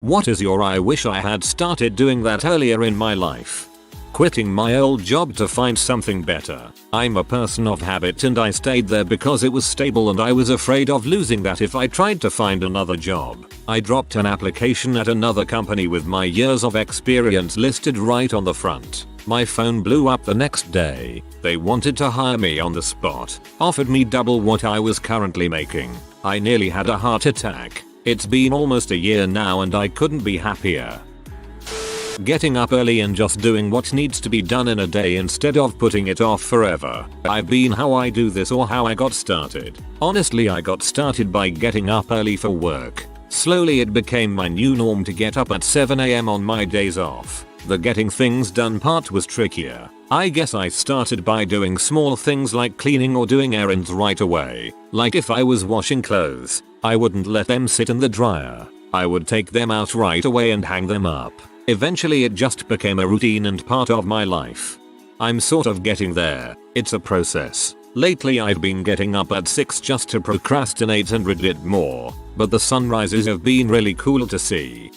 What is your I wish I had started doing that earlier in my life? Quitting my old job to find something better. I'm a person of habit and I stayed there because it was stable and I was afraid of losing that if I tried to find another job. I dropped an application at another company with my years of experience listed right on the front. My phone blew up the next day. They wanted to hire me on the spot, offered me double what I was currently making. I nearly had a heart attack. It's been almost a year now and I couldn't be happier. Getting up early and just doing what needs to be done in a day instead of putting it off forever. I've been how I do this or how I got started. Honestly, I got started by getting up early for work. Slowly it became my new norm to get up at 7 AM on my days off. The getting things done part was trickier. I guess I started by doing small things like cleaning or doing errands right away. Like if I was washing clothes, I wouldn't let them sit in the dryer. I would take them out right away and hang them up. Eventually it just became a routine and part of my life. I'm sort of getting there. It's a process. Lately I've been getting up at 6 just to procrastinate and read it more, but the sunrises have been really cool to see.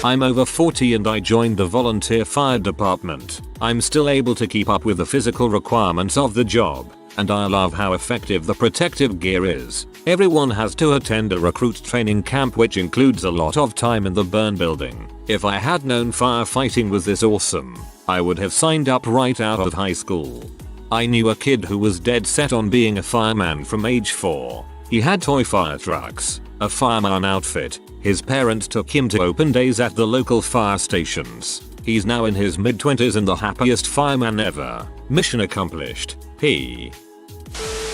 I'm over 40 and I joined the volunteer fire department. I'm still able to keep up with the physical requirements of the job, and I love how effective the protective gear is. Everyone has to attend a recruit training camp which includes a lot of time in the burn building. If I had known firefighting was this awesome, I would have signed up right out of high school. I knew a kid who was dead set on being a fireman from age 4. He had toy fire trucks, a fireman outfit. His parents took him to open days at the local fire stations. He's now in his mid-20s and the happiest fireman ever. Mission accomplished. P.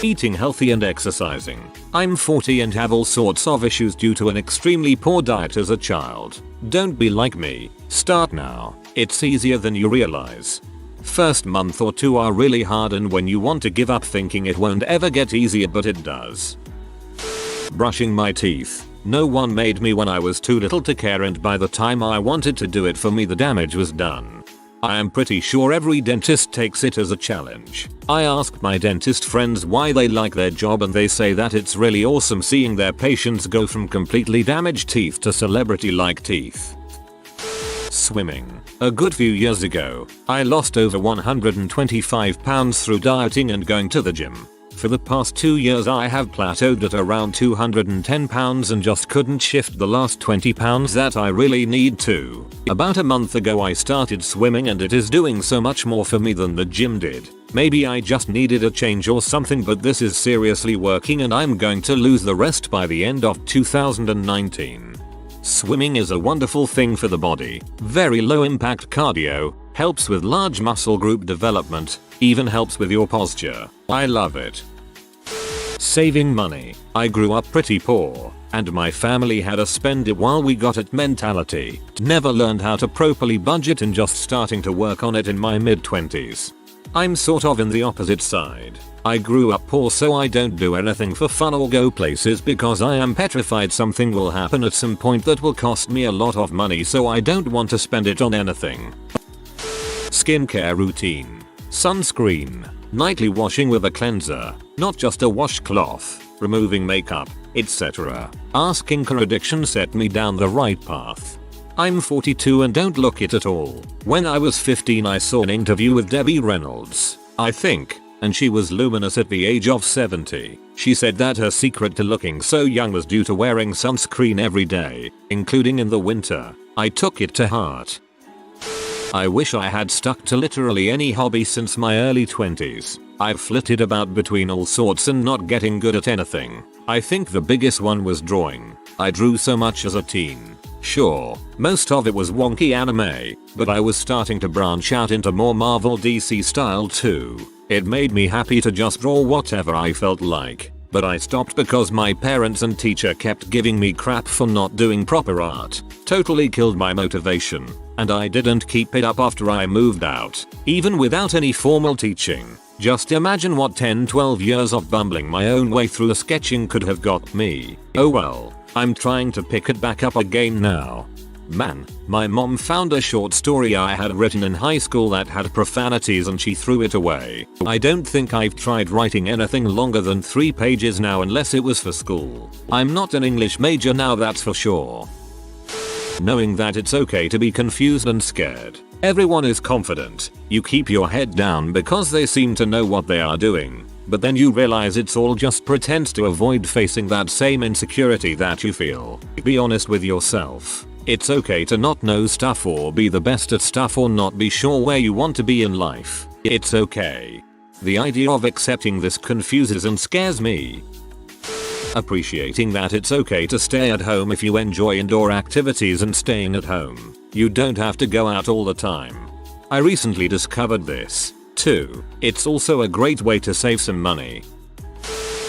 Eating healthy and exercising. I'm 40 and have all sorts of issues due to an extremely poor diet as a child. Don't be like me. Start now. It's easier than you realize. First month or two are really hard and when you want to give up thinking it won't ever get easier, but it does. Brushing my teeth. No one made me when I was too little to care and by the time I wanted to do it for me the damage was done. I am pretty sure every dentist takes it as a challenge. I ask my dentist friends why they like their job and they say that it's really awesome seeing their patients go from completely damaged teeth to celebrity-like teeth. Swimming. A good few years ago, I lost over 125 pounds through dieting and going to the gym. For the past 2 years I have plateaued at around 210 pounds and just couldn't shift the last 20 pounds that I really need to. About a month ago I started swimming and it is doing so much more for me than the gym did. Maybe I just needed a change or something, but this is seriously working and I'm going to lose the rest by the end of 2019. Swimming is a wonderful thing for the body. Very low impact cardio, helps with large muscle group development, even helps with your posture. I love it. Saving money. I grew up pretty poor, and my family had a spend it while we got it mentality. Never learned how to properly budget and just starting to work on it in my mid-20s. I'm sort of in the opposite side. I grew up poor so I don't do anything for fun or go places because I am petrified something will happen at some point that will cost me a lot of money, so I don't want to spend it on anything. Skincare routine. Sunscreen. Nightly washing with a cleanser, not just a washcloth, removing makeup, etc. Skincare addiction set me down the right path. I'm 42 and don't look it at all. When I was 15 I saw an interview with Debbie Reynolds, I think, and she was luminous at the age of 70. She said that her secret to looking so young was due to wearing sunscreen every day, including in the winter. I took it to heart. I wish I had stuck to literally any hobby since my early 20s. I've flitted about between all sorts and not getting good at anything. I think the biggest one was drawing. I drew so much as a teen. Sure, most of it was wonky anime, but I was starting to branch out into more Marvel DC style too. It made me happy to just draw whatever I felt like. But I stopped because my parents and teacher kept giving me crap for not doing proper art. Totally killed my motivation, and I didn't keep it up after I moved out, even without any formal teaching. Just imagine what 10-12 years of bumbling my own way through the sketching could have got me. Oh well, I'm trying to pick it back up again now. Man, my mom found a short story I had written in high school that had profanities and she threw it away. I don't think I've tried writing anything longer than 3 pages now unless it was for school. I'm not an English major now, that's for sure. Knowing that it's okay to be confused and scared. Everyone is confident. You keep your head down because they seem to know what they are doing. But then you realize it's all just pretense to avoid facing that same insecurity that you feel. Be honest with yourself. It's okay to not know stuff or be the best at stuff or not be sure where you want to be in life. It's okay. The idea of accepting this confuses and scares me. Appreciating that it's okay to stay at home if you enjoy indoor activities and staying at home. You don't have to go out all the time. I recently discovered this, too. It's also a great way to save some money.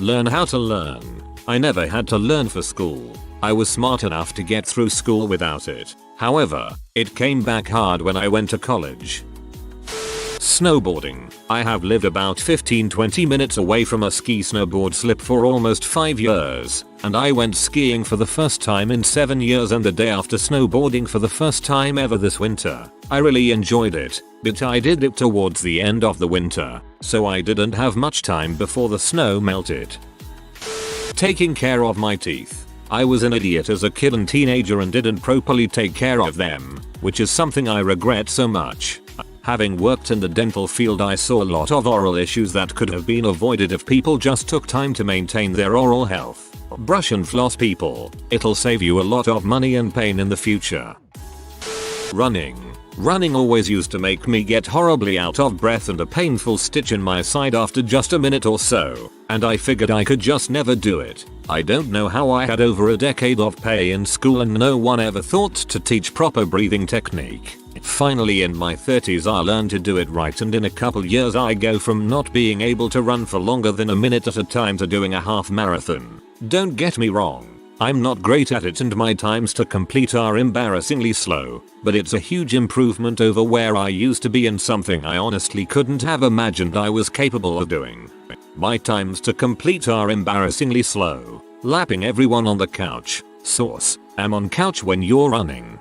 Learn how to learn. I never had to learn for school. I was smart enough to get through school without it. However, it came back hard when I went to college. Snowboarding. I have lived about 15-20 minutes away from a ski snowboard slip for almost 5 years, and I went skiing for the first time in 7 years and the day after snowboarding for the first time ever this winter. I really enjoyed it, but I did it towards the end of the winter, so I didn't have much time before the snow melted. Taking care of my teeth. I was an idiot as a kid and teenager and didn't properly take care of them, which is something I regret so much. Having worked in the dental field, I saw a lot of oral issues that could have been avoided if people just took time to maintain their oral health. Brush and floss, people. It'll save you a lot of money and pain in the future. Running. Running always used to make me get horribly out of breath and a painful stitch in my side after just a minute or so, and I figured I could just never do it. I don't know how I had over a decade of pay in school and no one ever thought to teach proper breathing technique. Finally in my 30s I learned to do it right, and in a couple years I go from not being able to run for longer than a minute at a time to doing a half marathon. Don't get me wrong. I'm not great at it and my times to complete are embarrassingly slow, but it's a huge improvement over where I used to be and something I honestly couldn't have imagined I was capable of doing. My times to complete are embarrassingly slow. Lapping everyone on the couch. Source: I'm on couch when you're running.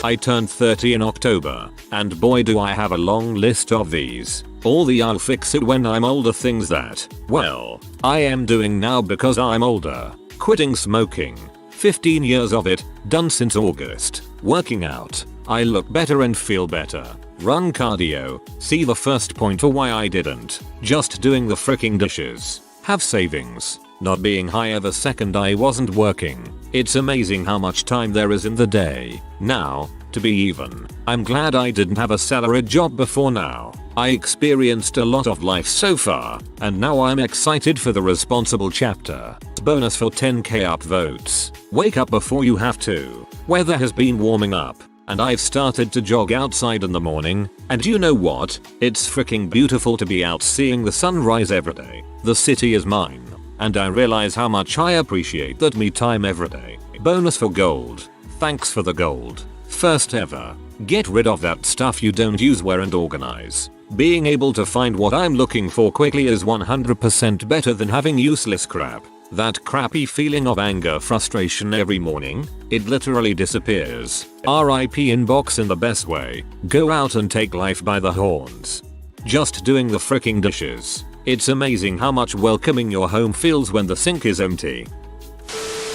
I turned 30 in October, and boy do I have a long list of these. All the I'll fix it when I'm older things that, well, I am doing now because I'm older. Quitting smoking. 15 years of it, done since August. Working out. I look better and feel better. Run cardio. See the first point of why I didn't. Just doing the fricking dishes. Have savings. Not being high ever second I wasn't working. It's amazing how much time there is in the day. Now, to be even, I'm glad I didn't have a salaried job before now. I experienced a lot of life so far, and now I'm excited for the responsible chapter. Bonus for 10k upvotes. Wake up before you have to. Weather has been warming up, and I've started to jog outside in the morning, and you know what? It's freaking beautiful to be out seeing the sunrise every day. The city is mine, and I realize how much I appreciate that me time every day. Bonus for gold. Thanks for the gold. First ever. Get rid of that stuff you don't use, wear and organize. Being able to find what I'm looking for quickly is 100% better than having useless crap. That crappy feeling of anger, frustration every morning, it literally disappears. RIP inbox in the best way. Go out and take life by the horns. Just doing the fricking dishes. It's amazing how much welcoming your home feels when the sink is empty.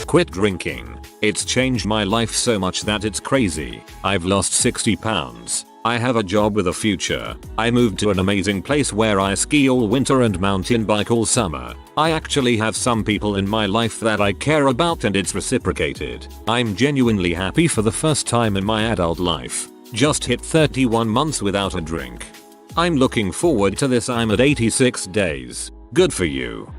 Quit drinking. It's changed my life so much that it's crazy. I've lost 60 pounds. I have a job with a future. I moved to an amazing place where I ski all winter and mountain bike all summer. I actually have some people in my life that I care about and it's reciprocated. I'm genuinely happy for the first time in my adult life. Just hit 31 months without a drink. I'm looking forward to this. I'm at 86 days. Good for you.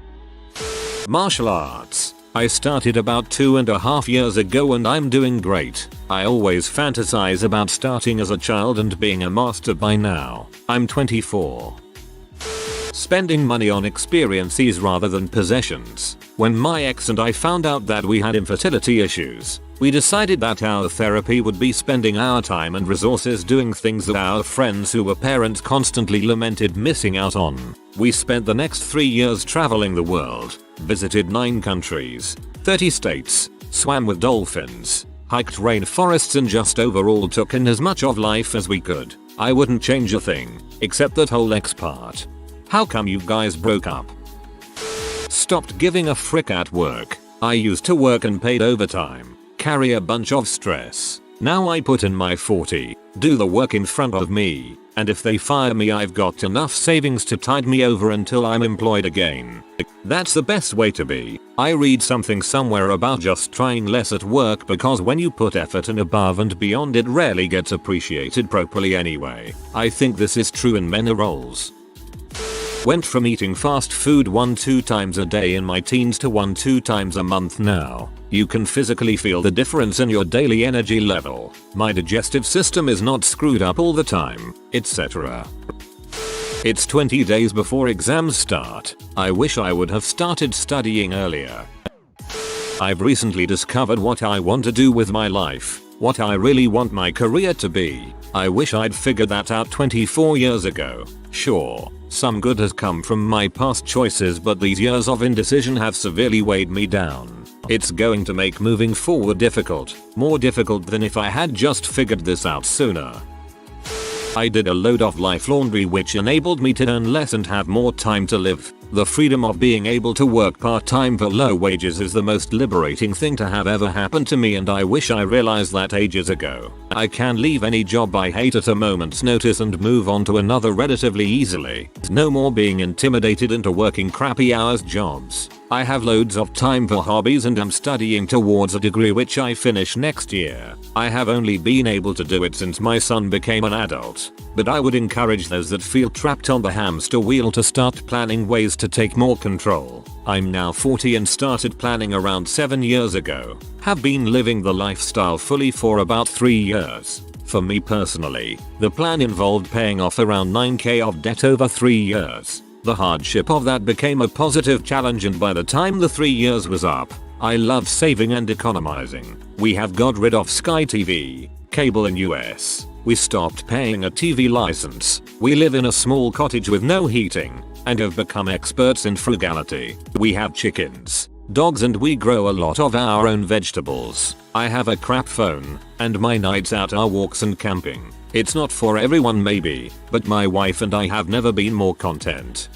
Martial arts. I started about 2.5 years ago and I'm doing great. I always fantasize about starting as a child and being a master by now. I'm 24. Spending money on experiences rather than possessions. When my ex and I found out that we had infertility issues, we decided that our therapy would be spending our time and resources doing things that our friends who were parents constantly lamented missing out on. We spent the next 3 years traveling the world, visited 9 countries, 30 states, swam with dolphins, hiked rainforests and just overall took in as much of life as we could. I wouldn't change a thing, except that whole ex part. How come you guys broke up? Stopped giving a frick at work. I used to work and paid overtime. carry a bunch of stress. Now I put in my 40, do the work in front of me, and if they fire me I've got enough savings to tide me over until I'm employed again. That's the best way to be. I read something somewhere about just trying less at work because when you put effort in above and beyond it rarely gets appreciated properly anyway. I think this is true in many roles. Went from eating fast food 1-2 times a day in my teens to 1-2 times a month now. You can physically feel the difference in your daily energy level. My digestive system is not screwed up all the time, etc. It's 20 days before exams start. I wish I would have started studying earlier. I've recently discovered what I want to do with my life, what I really want my career to be. I wish I'd figured that out 24 years ago. Sure, some good has come from my past choices, but these years of indecision have severely weighed me down. It's going to make moving forward difficult, more difficult than if I had just figured this out sooner. I did a load of life laundry which enabled me to earn less and have more time to live. The freedom of being able to work part-time for low wages is the most liberating thing to have ever happened to me, and I wish I realized that ages ago. I can leave any job I hate at a moment's notice and move on to another relatively easily. No more being intimidated into working crappy hours jobs. I have loads of time for hobbies and am studying towards a degree which I finish next year. I have only been able to do it since my son became an adult, but I would encourage those that feel trapped on the hamster wheel to start planning ways to take more control. I'm now 40 and started planning around 7 years ago. Have been living the lifestyle fully for about 3 years. For me personally, the plan involved paying off around 9k of debt over 3 years. The hardship of that became a positive challenge, and by the time the 3 years was up, I love saving and economizing. We have got rid of Sky TV, cable in US. We stopped paying a TV license. We live in a small cottage with no heating, and have become experts in frugality. We have chickens, dogs, and we grow a lot of our own vegetables. I have a crap phone, and my nights out are walks and camping. It's not for everyone maybe, but my wife and I have never been more content.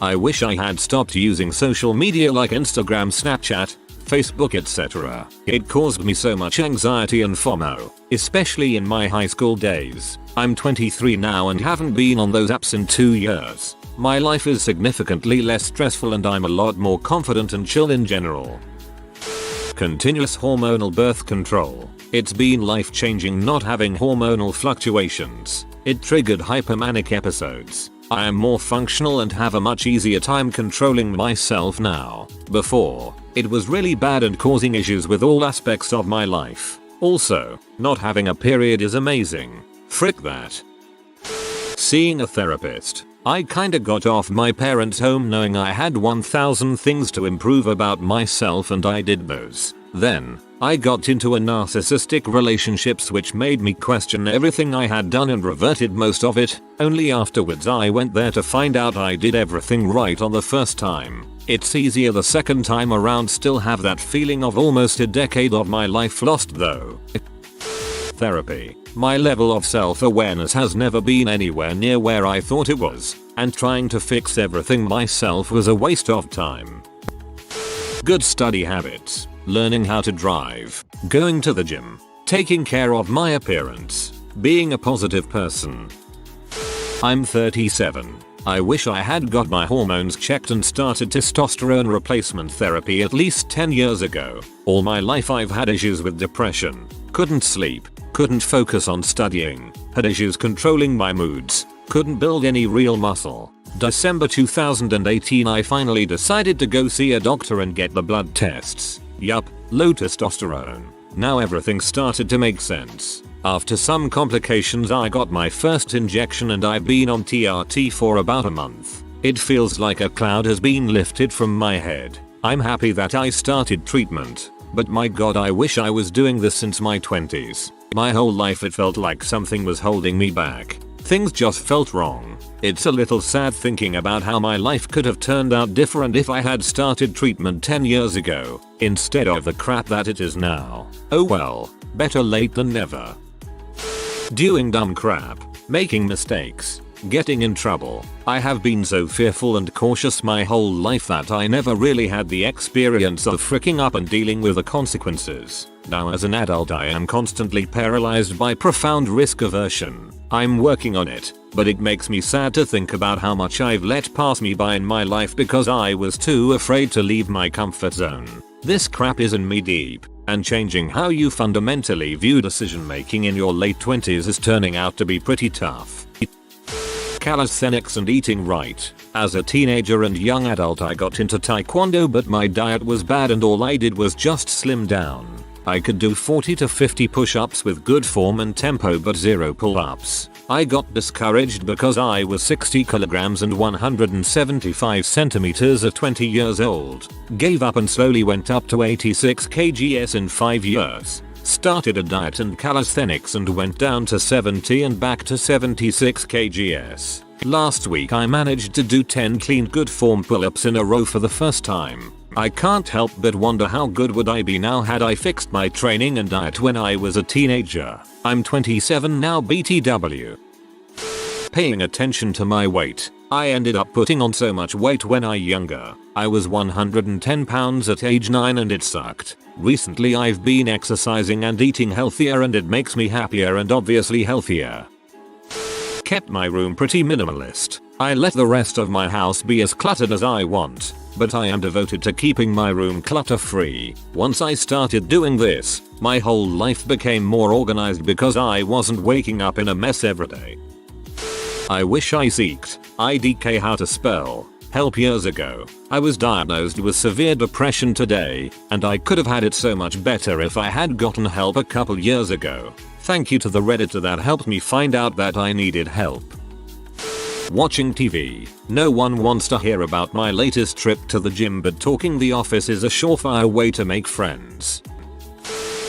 I wish I had stopped using social media like Instagram, Snapchat, Facebook, etc. It caused me so much anxiety and FOMO, especially in my high school days. I'm 23 now and haven't been on those apps in 2 years. My life is significantly less stressful and I'm a lot more confident and chill in general. Continuous hormonal birth control. It's been life-changing not having hormonal fluctuations. It triggered hypomanic episodes. I am more functional and have a much easier time controlling myself now. Before, it was really bad and causing issues with all aspects of my life. Also, not having a period is amazing. Frick that. Seeing a therapist. I kinda got off my parents' home knowing I had 1000 things to improve about myself, and I did those. Then, I got into a narcissistic relationships which made me question everything I had done and reverted most of it. Only afterwards I went there to find out I did everything right on the first time. It's easier the second time around. Still have that feeling of almost a decade of my life lost though. Therapy. My level of self-awareness has never been anywhere near where I thought it was, and trying to fix everything myself was a waste of time. Good study habits. Learning how to drive. Going to the gym. Taking care of my appearance. Being a positive person. I'm 37. I wish I had got my hormones checked and started testosterone replacement therapy at least 10 years ago. All my life I've had issues with depression. Couldn't sleep. Couldn't focus on studying. Had issues controlling my moods. Couldn't build any real muscle. December 2018 I finally decided to go see a doctor and get the blood tests. Yup, low testosterone. Now everything started to make sense. After some complications I got my first injection and I've been on TRT for about a month. It feels like a cloud has been lifted from my head. I'm happy that I started treatment, but my god, I wish I was doing this since my 20s. My whole life it felt like something was holding me back. Things just felt wrong. It's a little sad thinking about how my life could have turned out different if I had started treatment 10 years ago, instead of the crap that it is now. Oh well, better late than never. Doing dumb crap. Making mistakes. Getting in trouble. I have been so fearful and cautious my whole life that I never really had the experience of freaking up and dealing with the consequences. Now as an adult I am constantly paralyzed by profound risk aversion. I'm working on it, but it makes me sad to think about how much I've let pass me by in my life because I was too afraid to leave my comfort zone. This crap is in me deep, and changing how you fundamentally view decision making in your late 20s is turning out to be pretty tough. Calisthenics and eating right. As a teenager and young adult I got into taekwondo, but my diet was bad and all I did was just slim down. I could do 40 to 50 push-ups with good form and tempo but zero pull-ups. I got discouraged because I was 60 kilograms and 175 centimeters at 20 years old. Gave up and slowly went up to 86 kgs in 5 years. Started a diet and calisthenics and went down to 70 and back to 76 kgs. Last week I managed to do 10 clean good form pull-ups in a row for the first time. I can't help but wonder how good would I be now had I fixed my training and diet when I was a teenager. I'm 27 now BTW. Paying attention to my weight. I ended up putting on so much weight when I was younger. I was 110 pounds at age 9 and it sucked. Recently I've been exercising and eating healthier and it makes me happier and obviously healthier. Kept my room pretty minimalist. I let the rest of my house be as cluttered as I want, but I am devoted to keeping my room clutter free. Once I started doing this, my whole life became more organized because I wasn't waking up in a mess every day. I wish I seeked IDK how to spell help years ago. I was diagnosed with severe depression today, and I could have had it so much better if I had gotten help a couple years ago. Thank you to the Redditor that helped me find out that I needed help. Watching TV. No one wants to hear about my latest trip to the gym, but talking the office is a surefire way to make friends.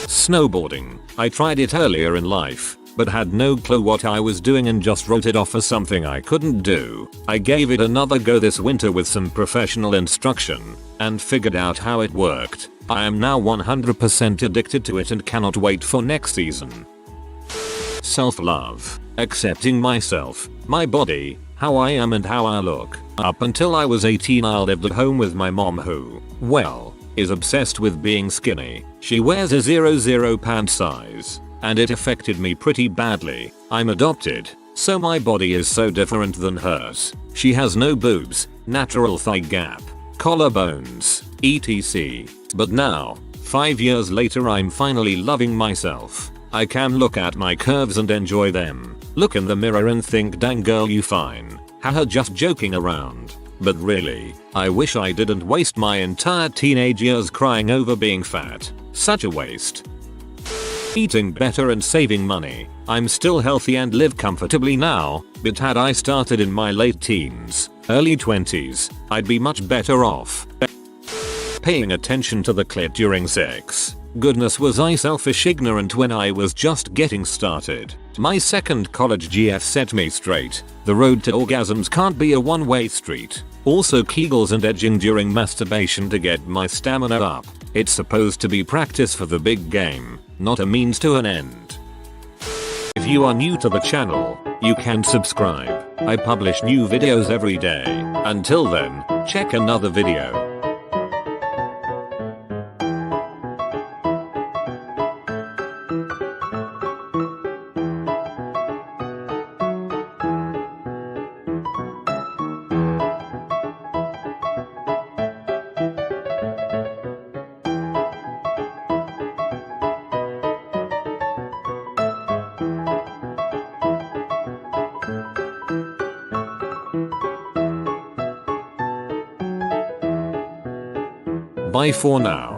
Snowboarding. I tried it earlier in life, but had no clue what I was doing and just wrote it off as something I couldn't do. I gave it another go this winter with some professional instruction, and figured out how it worked. I am now 100% addicted to it and cannot wait for next season. Self-love. Accepting myself, my body, how I am and how I look. Up until I was 18 I lived at home with my mom who, well, is obsessed with being skinny. She wears a 00 pant size, and it affected me pretty badly. I'm adopted, so my body is so different than hers. She has no boobs, natural thigh gap, collarbones, etc. But now, 5 years later I'm finally loving myself. I can look at my curves and enjoy them. Look in the mirror and think, dang girl you fine. Haha, just joking around. But really, I wish I didn't waste my entire teenage years crying over being fat. Such a waste. Eating better and saving money. I'm still healthy and live comfortably now, but had I started in my late teens, early 20s, I'd be much better off. Paying attention to the clit during sex. Goodness was I selfish ignorant when I was just getting started. My second college GF set me straight. The road to orgasms can't be a one-way street. Also Kegels and edging during masturbation to get my stamina up. It's supposed to be practice for the big game, not a means to an end. If you are new to the channel, you can subscribe. I publish new videos every day. Until then, check another video. Bye for now.